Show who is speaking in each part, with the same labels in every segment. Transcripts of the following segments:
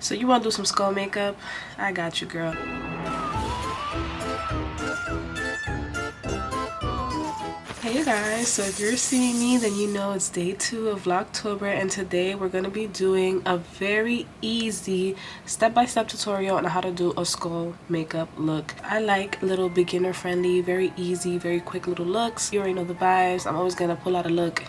Speaker 1: So you want to do some skull makeup? I got you, girl. Hey you guys, so if you're seeing me, then you know it's day 2 of Vlogtober, and today we're going to be doing a very easy step-by-step tutorial on how to do a skull makeup look. I like little beginner friendly, very easy, very quick little looks. You already know the vibes. I'm always going to pull out a look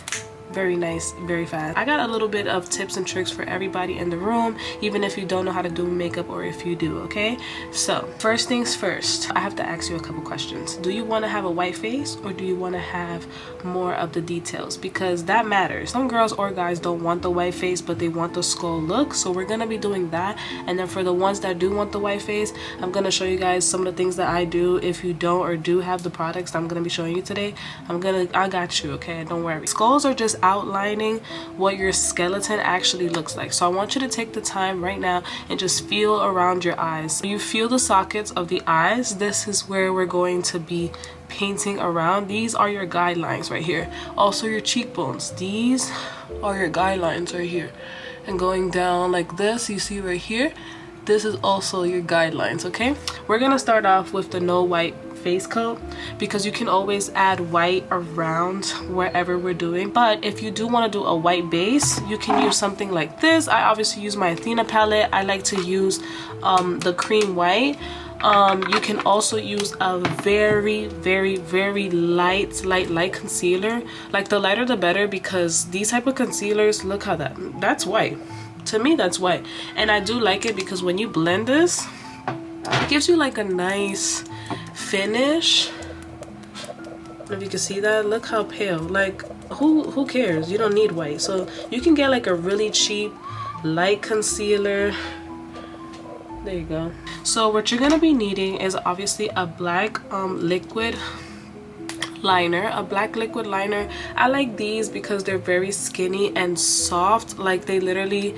Speaker 1: very nice, very fast. I got a little bit of tips and tricks for everybody in the room, even if you don't know how to do makeup or if you do, okay? So first things first, I have to ask you a couple questions. Do you want to have a white face or do you want to have more of the details? Because that matters. Some girls or guys don't want the white face, but they want the skull look, so we're gonna be doing that. And then for the ones that do want the white face, I'm gonna show you guys some of the things that I do. If you don't or do have the products that I'm gonna be showing you today, I got you, okay? Don't worry. Skulls are just outlining what your skeleton actually looks like. So I want you to take the time right now and just feel around your eyes. You feel the sockets of the eyes. This is where we're going to be painting around. These are your guidelines right here. Also your cheekbones. These are your guidelines right here. And going down like this, you see right here, this is also your guidelines, okay? We're gonna start off with the no white face coat because you can always add white around wherever we're doing. But if you do want to do a white base, you can use something like this. I obviously use my Athena palette. I like to use the cream white. You can also use a very light concealer. Like the lighter the better, because these type of concealers, look how that's white. To me, that's white. And I do like it because when you blend this, it gives you like a nice finish. If you can see that, look how pale. Like who cares? You don't need white. So you can get like a really cheap light concealer. There you go. So what you're gonna be needing is obviously a black liquid liner, a black liquid liner. I like these because they're very skinny and soft. Like they literally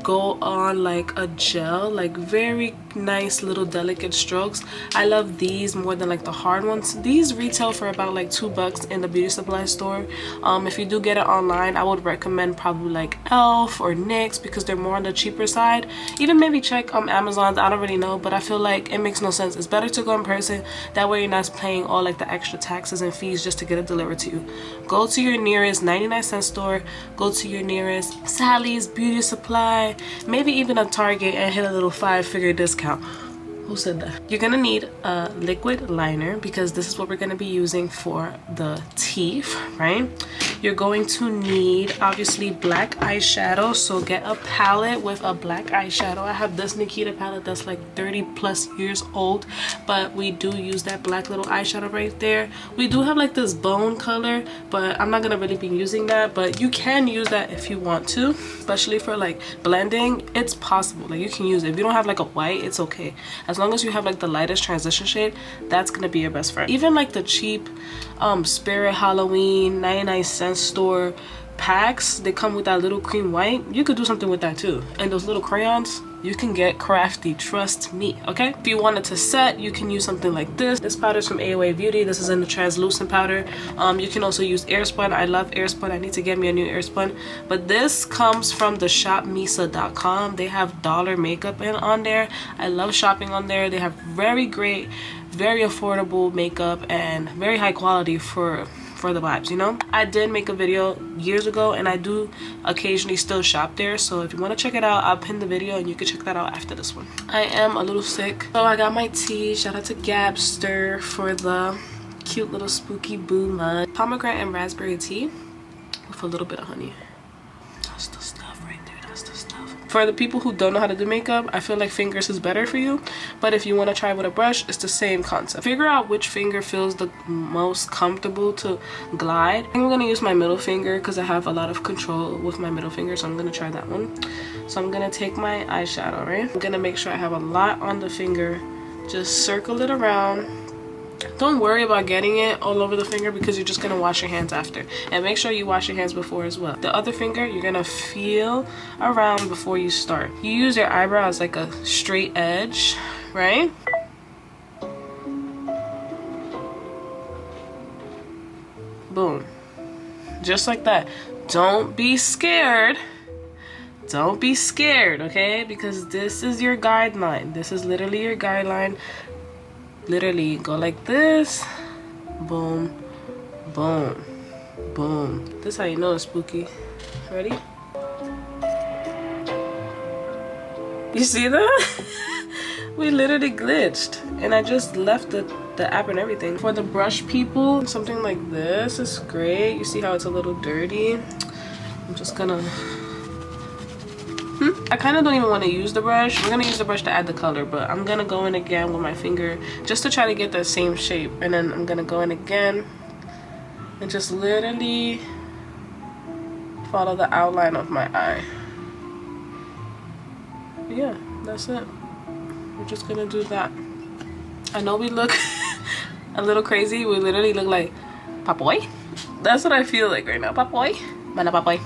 Speaker 1: go on like a gel, like very nice little delicate strokes. I love these more than like the hard ones. These retail for about like $2 in the beauty supply store. If you do get it online, I would recommend probably like Elf or NYX because they're more on the cheaper side. Even maybe check Amazon. I don't really know, but I feel like it makes no sense. It's better to go in person. That way you're not paying all like the extra taxes and fees just to get it delivered to you. Go to your nearest 99-cent store, go to your nearest Sally's, beauty supply, maybe even a Target, and hit a little 5-figure discount. Who said that? You're gonna need a liquid liner because this is what we're gonna be using for the teeth, right? You're going to need obviously black eyeshadow, so get a palette with a black eyeshadow. I have this Nikita palette that's like 30+ years old, but we do use that black little eyeshadow right there. We do have like this bone color, but I'm not gonna really be using that, but you can use that if you want to, especially for like blending. It's possible, like you can use it. If you don't have like a white, it's okay. As long as you have like the lightest transition shade, that's gonna be your best friend. Even like the cheap Spirit Halloween 99-cent store packs, they come with that little cream white. You could do something with that too. And those little crayons, you can get crafty, trust me, okay? If you want it to set, you can use something like this. This powder is from AOA Beauty. This is in the translucent powder. You can also use Airspun. I love Airspun. I need to get me a new Airspun. But this comes from the shopmisa.com. They have dollar makeup on there. I love shopping on there. They have very great, very affordable makeup and very high quality for the vibes, you know? I did make a video years ago and I do occasionally still shop there, so if you want to check it out, I'll pin the video and you can check that out after this one. I am a little sick, so I got my tea. Shout out to Gabster for the cute little spooky boo mug. Pomegranate and raspberry tea with a little bit of honey. That's the stuff right there. That's the stuff. For the people who don't know how to do makeup, I feel like fingers is better for you, but if you want to try with a brush, it's the same concept. Figure out which finger feels the most comfortable to glide. I'm gonna use my middle finger because I have a lot of control with my middle finger, so I'm gonna try that one. So I'm gonna take my eyeshadow, right? I'm gonna make sure I have a lot on the finger. Just circle it around. Don't worry about getting it all over the finger because you're just gonna wash your hands after, and make sure you wash your hands before as well. The other finger, you're gonna feel around before you start. You use your eyebrow as like a straight edge, right? Boom, just like that. Don't be scared don't be scared, okay? Because this is your guideline. This is literally your guideline. Literally go like this. Boom, boom, boom. This is how you know it's spooky. Ready? You see that? We literally glitched, and I just left the app and everything. For the brush people, something like this is great. You see how it's a little dirty? I'm just gonna I kind of don't even want to use the brush. We're gonna use the brush to add the color, but I'm gonna go in again with my finger just to try to get the same shape, and then I'm gonna go in again and just literally follow the outline of my eye. Yeah, that's it. We're just gonna do that. I know we look a little crazy. We literally look like papoy. That's what I feel like right now. Papoy. Mana papoy.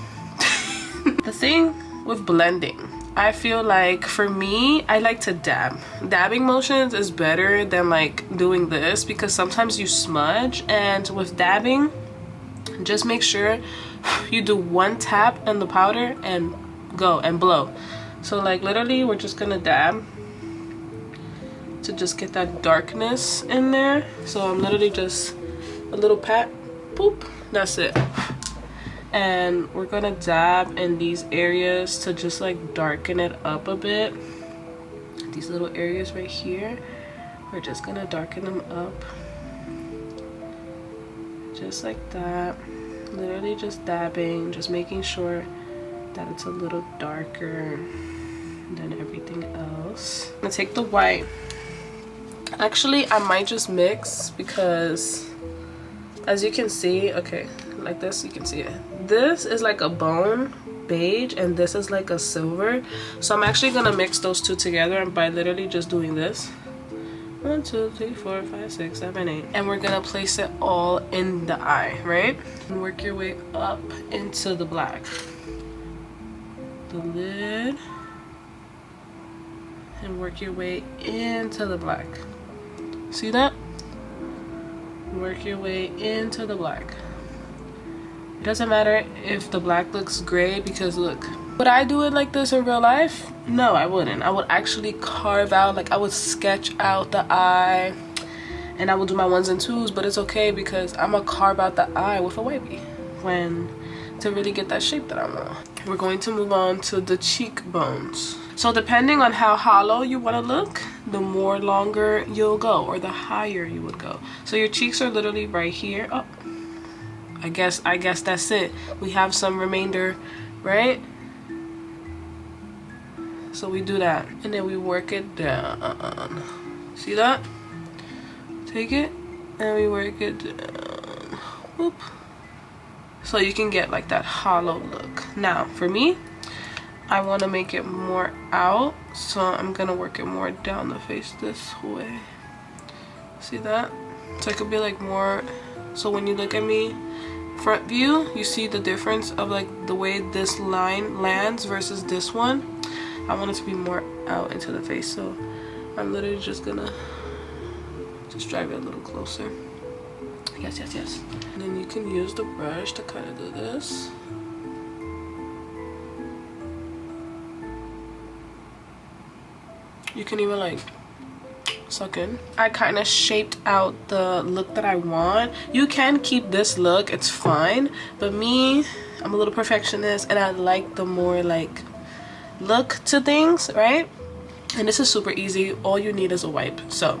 Speaker 1: The thing with blending, I feel like for me, I like to dab. Dabbing motions is better than like doing this, because sometimes you smudge, and with dabbing, just make sure you do one tap in the powder and go and blow. So like literally we're just gonna dab to just get that darkness in there. So I'm literally just a little pat, boop, that's it. And we're gonna dab in these areas to just like darken it up a bit. These little areas right here, we're just gonna darken them up just like that. Literally just dabbing, just making sure that it's a little darker than everything else. I'm gonna take the white. Actually, I might just mix, because as you can see, okay, like this, you can see it. This is like a bone beige, and this is like a silver. So I'm actually gonna mix those two together, and by literally just doing this. 1, 2, 3, 4, 5, 6, 7, 8. And we're gonna place it all in the eye, right? And work your way up into the black. The lid. And work your way into the black. See that? Work your way into the black. It doesn't matter if the black looks gray, because look, would I do it like this in real life? No, I wouldn't. I would actually carve out, like I would sketch out the eye, and I would do my 1s and 2s, but it's okay because I'm gonna carve out the eye with a wipey to really get that shape that I want. We're going to move on to the cheekbones. So depending on how hollow you want to look, the more longer you'll go, or the higher you would go. So your cheeks are literally right here. Oh, I guess that's it. We have some remainder, right? So we do that, and then we work it down. See that? Take it, and we work it down. Whoop. So you can get like that hollow look. Now, for me, I want to make it more out, so I'm gonna work it more down the face this way. See that? So it could be like more, so when you look at me front view, you see the difference of like the way this line lands versus this one. I want it to be more out into the face, so I'm literally just gonna just drive it a little closer. Yes, yes, yes. And then you can use the brush to kind of do this. You can even like suck in. I kind of shaped out the look that I want. You can keep this look, it's fine, but me, I'm a little perfectionist, and I like the more like look to things, right? And this is super easy. All you need is a wipe. So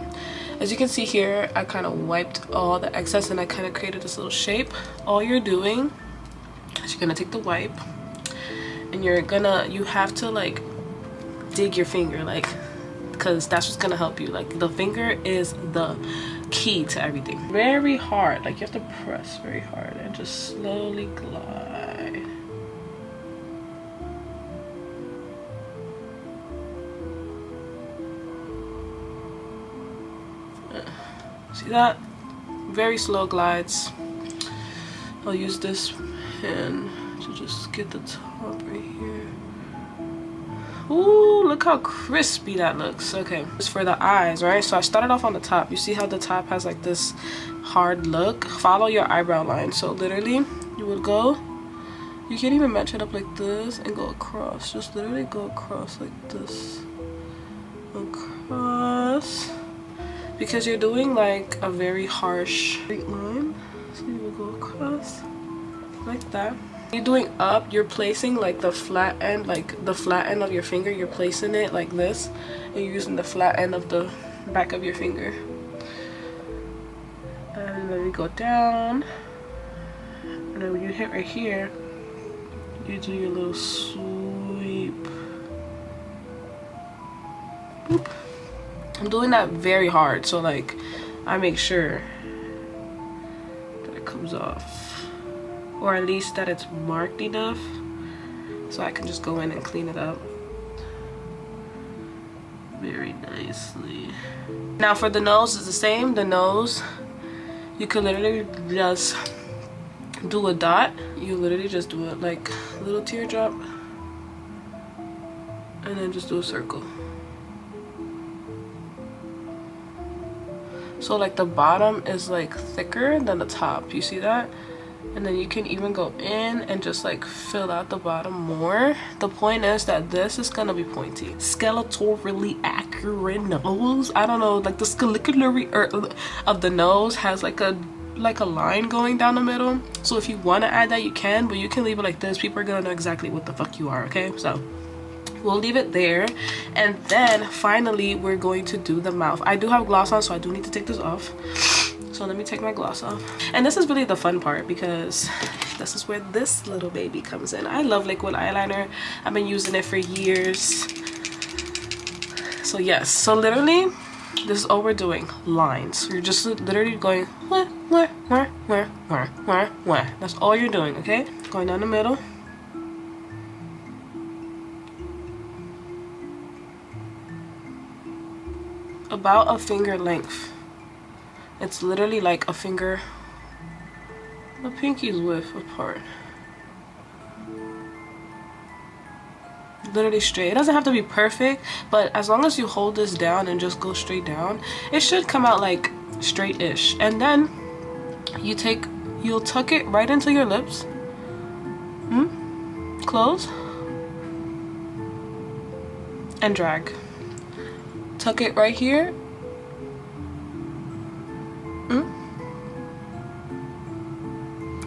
Speaker 1: as you can see here, I kind of wiped all the excess, and I kind of created this little shape. All you're doing is you're gonna take the wipe, and you have to like dig your finger, like, because that's what's gonna help you. Like, the finger is the key to everything. Very hard, like you have to press very hard and just slowly glide. See that? Very slow glides. I'll use this pen to just get the top right here. Ooh, look how crispy that looks. Okay, it's for the eyes, right? So I started off on the top. You see how the top has like this hard look? Follow your eyebrow line. So literally, you would go You can't even match it up like this and go across. Just literally go across like this. Across. Because you're doing like a very harsh straight line. So you will go across like that. You're doing up, you're placing like the flat end, like the flat end of your finger, you're placing it like this. And you're using the flat end of the back of your finger. And then you go down. And then when you hit right here, you do your little sweep. Boop. I'm doing that very hard, so like I make sure that it comes off, or at least that it's marked enough so I can just go in and clean it up very nicely. Now for the nose, it's the same. The nose, you could literally just do a dot. You literally just do it like a little teardrop and then just do a circle. So like the bottom is like thicker than the top, you see that? And then you can even go in and just like fill out the bottom more. The point is that this is gonna be pointy. Skeletorally accurate nose. I don't know, like the scaliculary of the nose has like a line going down the middle. So if you want to add that, you can, but you can leave it like this. People are gonna know exactly what the fuck you are, okay? So we'll leave it there. And then finally we're going to do the mouth. I do have gloss on, so I do need to take this off. So let me take my gloss off. And this is really the fun part, because this is where this little baby comes in. I love liquid eyeliner. I've been using it for years. So yes, so literally this is all we're doing, lines. You're just literally going wah, wah, wah, wah, wah, wah, wah. That's all you're doing, okay? Going down the middle. About a finger length. It's literally like a finger, a pinky's width apart. Literally straight. It doesn't have to be perfect, but as long as you hold this down and just go straight down, it should come out like straight-ish. And then you'll tuck it right into your lips. Close and drag. Tuck it right here.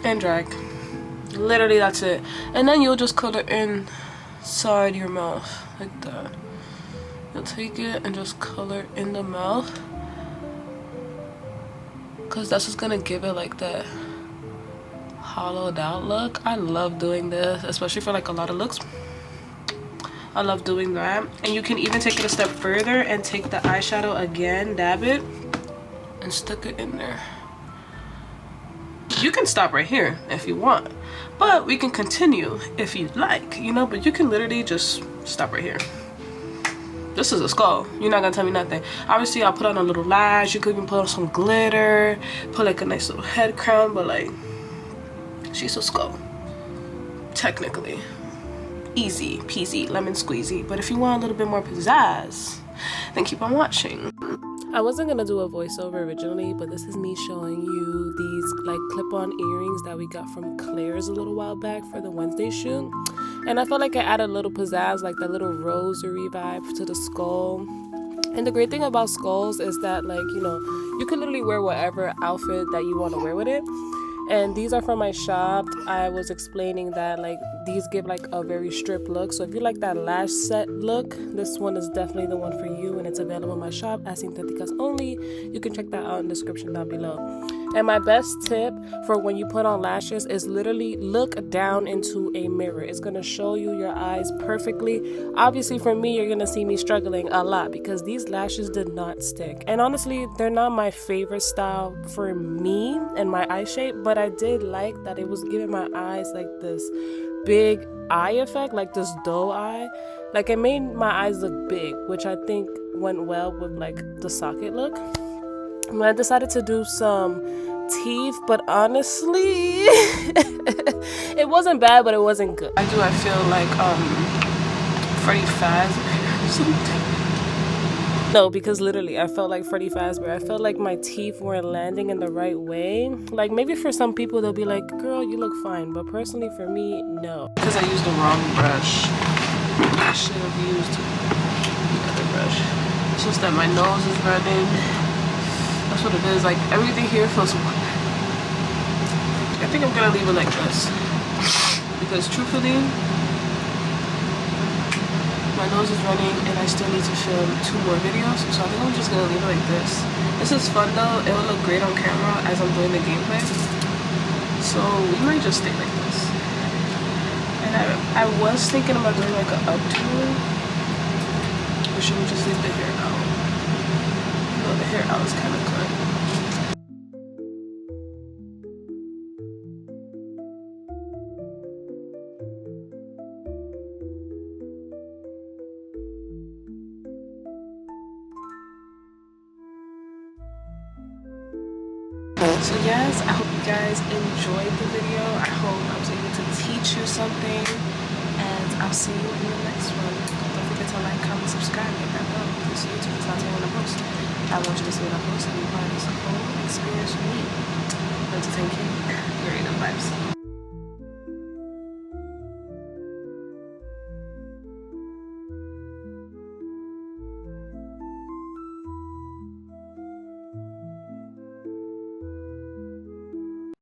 Speaker 1: And drag. Literally that's it. And then you'll just color inside your mouth like that. You'll take it and just color in the mouth, because that's just gonna give it like that hollowed out look. I love doing this, especially for like a lot of looks. I love doing that. And you can even take it a step further and take the eyeshadow again, dab it, and stick it in there. You can stop right here if you want, but we can continue if you'd like, you know, but you can literally just stop right here. This is a skull. You're not gonna tell me nothing. Obviously, I'll put on a little lash. You could even put on some glitter, put like a nice little head crown, but like, she's a skull. Technically. Easy peasy, lemon squeezy. But if you want a little bit more pizzazz, then keep on watching. I wasn't gonna do a voiceover originally, but this is me showing you these like clip-on earrings that we got from Claire's a little while back for the Wednesday shoot. And I felt like I added a little pizzazz, like that little rosary vibe to the skull. And the great thing about skulls is that, like, you know, you can literally wear whatever outfit that you want to wear with it. And these are from my shop. I was explaining that like these give like a very stripped look. So if you like that lash set look, this one is definitely the one for you, and it's available in my shop at Syntheticas only. You can check that out in the description down below. And my best tip for when you put on lashes is literally look down into a mirror. It's going to show you your eyes perfectly. Obviously for me, you're going to see me struggling a lot because these lashes did not stick. And honestly, they're not my favorite style for me and my eye shape, but I did like that it was giving my eyes like this big eye effect, like this doe eye. Like it made my eyes look big, which I think went well with like the socket look. And I decided to do some teeth, but honestly it wasn't bad, but it wasn't good. I feel like Freddy Faz or something. No, because literally I felt like Freddy Fazbear. I felt like my teeth weren't landing in the right way. Like maybe for some people they'll be like, girl, you look fine, but personally for me, no. Because I used the wrong brush. I should have used the other brush. It's just that my nose is running. That's what it is. Like everything here feels. I think I'm gonna leave it like this because truthfully, my nose is running and I still need to film 2 more videos, so I think I'm just gonna leave it like this. This is fun though. It will look great on camera as I'm doing the gameplay, so we might just stay like this. And I was thinking about doing like an up tone, or should we just leave the hair out? No, the hair out is kind of cut. So yes, I hope you guys enjoyed the video. I hope I was able to teach you something, and I'll see you in the next one. Don't forget to like, comment, subscribe, hit that bell because YouTube is not telling when I post. I want you to see when I post and be part of this whole experience.